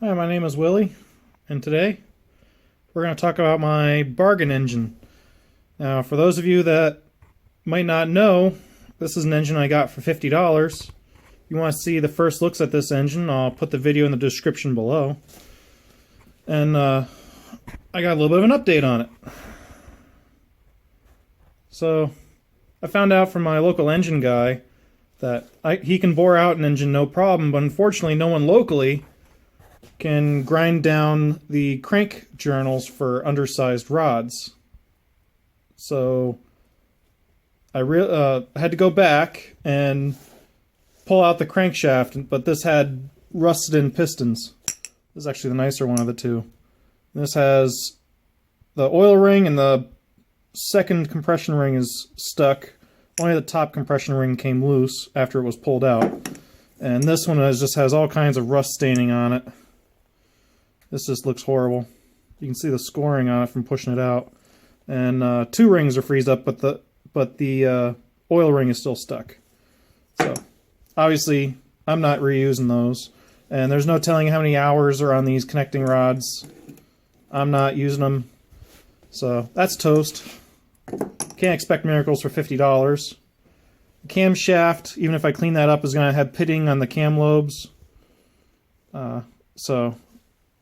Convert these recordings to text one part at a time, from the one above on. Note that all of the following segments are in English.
Hi, my name is Willie, and today we're going to talk about my bargain engine. Now, for those of you that might not know, this is an engine I got for $50. If you want to see the first looks at this engine, I'll put the video in the description below. And I got a little bit of an update on it. So, I found out from my local engine guy that he can bore out an engine no problem, but unfortunately no one locally can grind down the crank journals for undersized rods. So I had to go back and pull out the crankshaft, but this had rusted in pistons. This is actually the nicer one of the two. This has the oil ring, and the second compression ring is stuck. Only the top compression ring came loose after it was pulled out. And this one just has all kinds of rust staining on it. This just looks horrible. You can see the scoring on it from pushing it out. And two rings are freezed up, but the oil ring is still stuck. So obviously I'm not reusing those. And there's no telling how many hours are on these connecting rods. I'm not using them. So that's toast. Can't expect miracles for $50. The camshaft, even if I clean that up, is going to have pitting on the cam lobes. So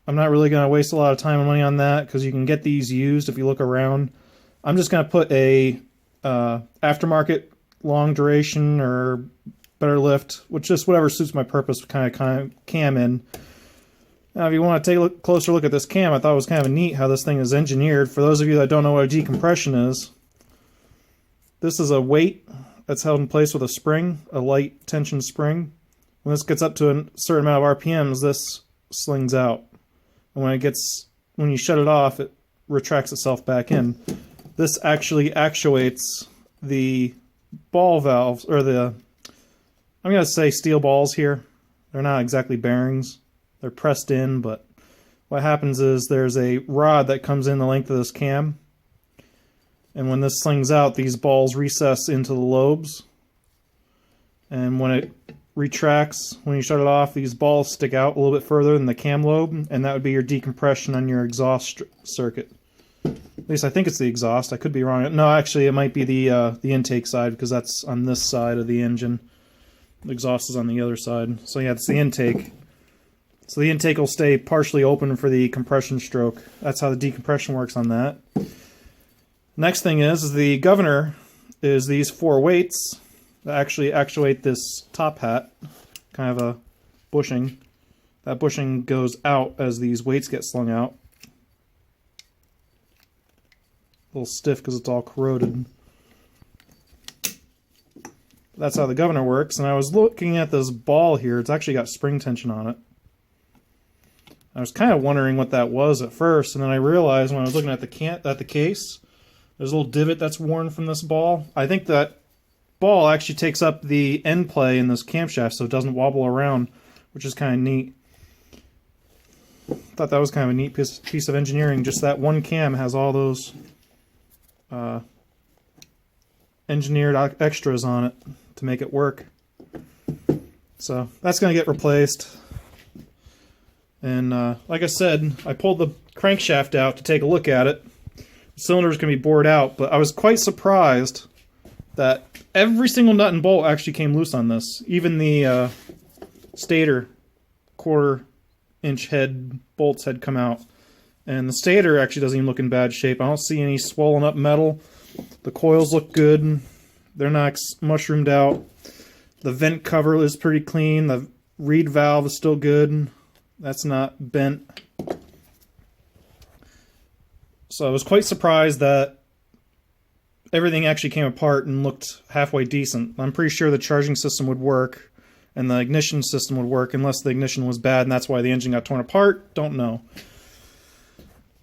I'm not really going to waste a lot of time and money on that, because you can get these used if you look around. I'm just going to put a aftermarket long duration or better lift, which is whatever suits my purpose, kind of cam in. Now, if you want to take a closer look at this cam, I thought it was kind of neat how this thing is engineered. For those of you that don't know what a decompression is, this is a weight that's held in place with a spring, a light tension spring. When this gets up to a certain amount of RPMs, this slings out. And when you shut it off, it retracts itself back in. This actually actuates the ball valves, or I'm going to say steel balls here. They're not exactly bearings. They're pressed in, but what happens is there's a rod that comes in the length of this cam. And when this slings out, these balls recess into the lobes. And when it retracts, when you shut it off, these balls stick out a little bit further than the cam lobe, and that would be your decompression on your exhaust circuit. At least I think it's the exhaust. I could be wrong. No, actually, it might be the intake side, because that's on this side of the engine. The exhaust is on the other side. So yeah, it's the intake. So the intake will stay partially open for the compression stroke. That's how the decompression works on that. Next thing is the governor is these four weights that actually actuate this top hat, kind of a bushing. That bushing goes out as these weights get slung out. A little stiff because it's all corroded. That's how the governor works. And I was looking at this ball here. It's actually got spring tension on it. I was kind of wondering what that was at first, and then I realized when I was looking at the case, there's a little divot that's worn from this ball. I think that ball actually takes up the end play in this camshaft, so it doesn't wobble around, which is kind of neat. Thought that was kind of a neat piece of engineering. Just that one cam has all those engineered extras on it to make it work. So that's going to get replaced. And like I said, I pulled the crankshaft out to take a look at it. The cylinder is going to be bored out, but I was quite surprised that every single nut and bolt actually came loose on this. Even the stator quarter-inch head bolts had come out. And the stator actually doesn't even look in bad shape. I don't see any swollen up metal. The coils look good. They're not mushroomed out. The vent cover is pretty clean. The reed valve is still good. That's not bent. So I was quite surprised that everything actually came apart and looked halfway decent. I'm pretty sure the charging system would work and the ignition system would work, unless the ignition was bad and that's why the engine got torn apart. Don't know.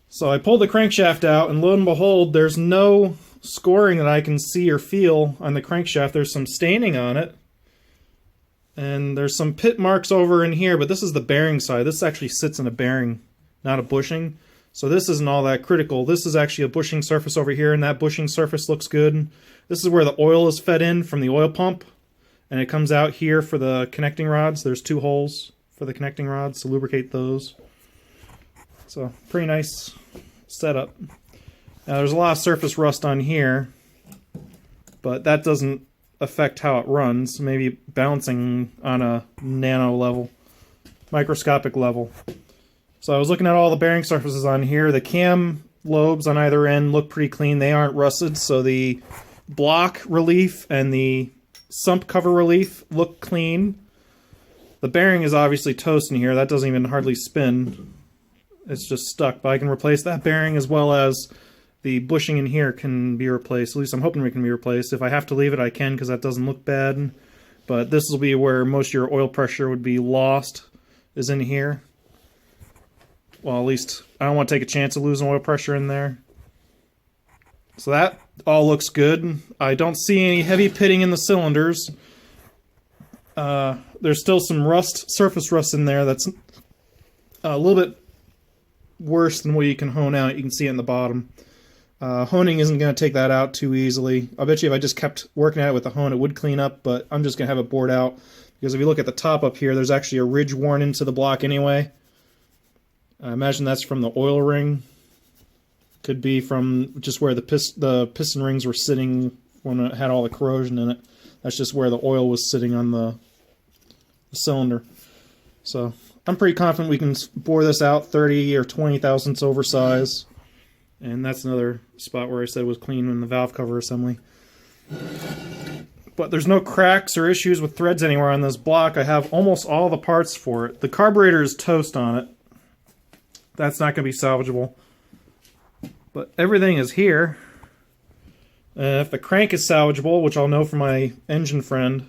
So I pulled the crankshaft out, and lo and behold, there's no scoring that I can see or feel on the crankshaft. There's some staining on it. And there's some pit marks over in here, but this is the bearing side. This actually sits in a bearing, not a bushing. So this isn't all that critical. This is actually a bushing surface over here, and that bushing surface looks good. This is where the oil is fed in from the oil pump, and it comes out here for the connecting rods. There's two holes for the connecting rods to lubricate those. So, pretty nice setup. Now, there's a lot of surface rust on here, but that doesn't affect how it runs. Maybe bouncing on a nano level, microscopic level. So I was looking at all the bearing surfaces on here. The cam lobes on either end look pretty clean. They aren't rusted, so the block relief and the sump cover relief look clean. The bearing is obviously toast in here. That doesn't even hardly spin. It's just stuck, but I can replace that bearing, as well as the bushing in here can be replaced. At least I'm hoping it can be replaced. If I have to leave it, I can, because that doesn't look bad. But this will be where most of your oil pressure would be lost, is in here. Well, at least I don't want to take a chance of losing oil pressure in there. So that all looks good. I don't see any heavy pitting in the cylinders. There's still some rust, surface rust in there that's a little bit worse than what you can hone out. You can see it in the bottom. Honing isn't going to take that out too easily. I bet you if I just kept working at it with the hone, it would clean up, but I'm just going to have it bored out. Because if you look at the top up here, there's actually a ridge worn into the block anyway. I imagine that's from the oil ring. Could be from just where the piston rings were sitting when it had all the corrosion in it. That's just where the oil was sitting on the cylinder. So I'm pretty confident we can bore this out 30 or 20 thousandths over size. And that's another spot where I said it was clean in the valve cover assembly. But there's no cracks or issues with threads anywhere on this block. I have almost all the parts for it. The carburetor is toast on it. That's not going to be salvageable. But everything is here. If the crank is salvageable, which I'll know from my engine friend,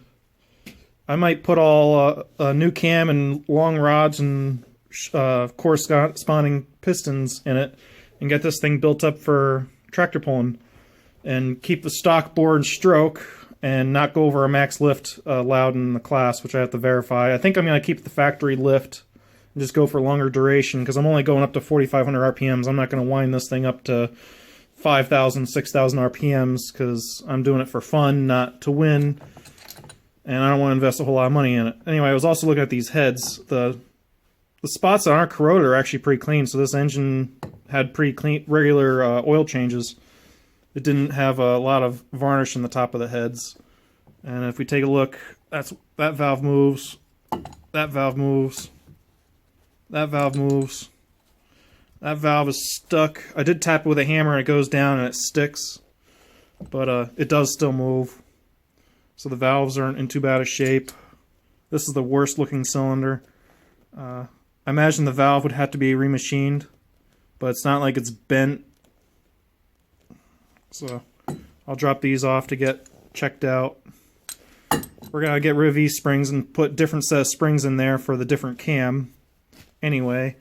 I might put all a new cam and long rods and corresponding pistons in it and get this thing built up for tractor pulling and keep the stock bore and stroke and not go over a max lift allowed in the class, which I have to verify. I think I'm going to keep the factory lift and just go for longer duration because I'm only going up to 4,500 RPMs. I'm not going to wind this thing up to 5,000, 6,000 RPMs because I'm doing it for fun, not to win, and I don't want to invest a whole lot of money in it. Anyway, I was also looking at these heads. The spots on our corroder are actually pretty clean, so this engine had pretty clean, regular oil changes. It didn't have a lot of varnish in the top of the heads. And if we take a look, that valve moves, that valve moves, that valve moves. That valve is stuck. I did tap it with a hammer and it goes down and it sticks. But it does still move. So the valves aren't in too bad a shape. This is the worst looking cylinder. I imagine the valve would have to be remachined, but it's not like it's bent. So I'll drop these off to get checked out. We're going to get rid of these springs and put different set of springs in there for the different cam anyway.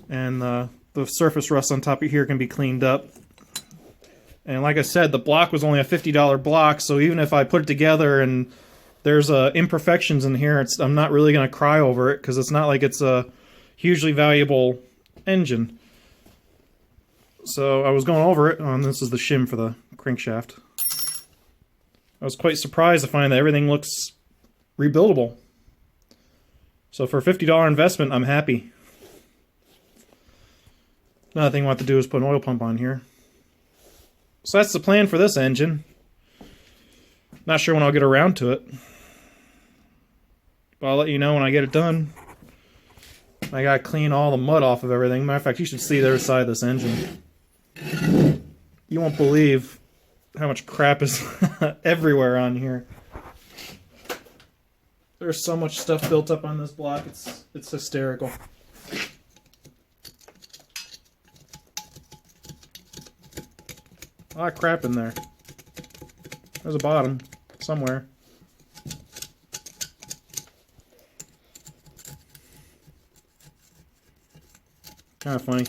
And the surface rust on top of here can be cleaned up. And like I said, the block was only a $50 block, so even if I put it together and there's imperfections in here, I'm not really going to cry over it because it's not like it's a hugely valuable engine. So I was going over it, and this is the shim for the crankshaft. I was quite surprised to find that everything looks rebuildable. So for a $50 investment, I'm happy. Another thing I want to do is put an oil pump on here. So that's the plan for this engine. Not sure when I'll get around to it. But I'll let you know when I get it done. I gotta clean all the mud off of everything. Matter of fact, you should see the other side of this engine. You won't believe how much crap is everywhere on here. There's so much stuff built up on this block, it's hysterical. A lot of crap in there. There's a bottom somewhere. Kind of funny.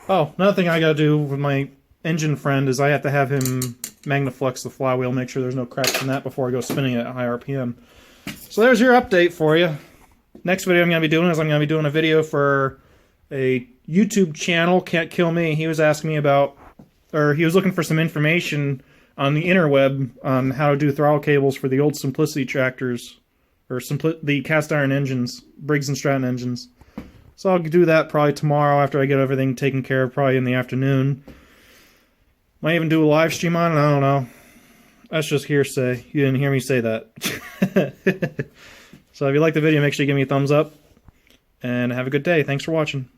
Oh, another thing I gotta do with my engine friend is I have to have him magnaflex the flywheel, make sure there's no cracks in that before I go spinning it at high RPM. So there's your update for you. Next video I'm gonna be doing is I'm gonna be doing a video for a YouTube channel, Can't Kill Me. He was asking me about, or he was looking for some information on the interweb on how to do throttle cables for the old Simplicity tractors or the cast iron engines, Briggs & Stratton engines. So I'll do that probably tomorrow after I get everything taken care of, probably in the afternoon. Might even do a live stream on it, I don't know. That's just hearsay. You didn't hear me say that. So if you like the video, make sure you give me a thumbs up. And have a good day. Thanks for watching.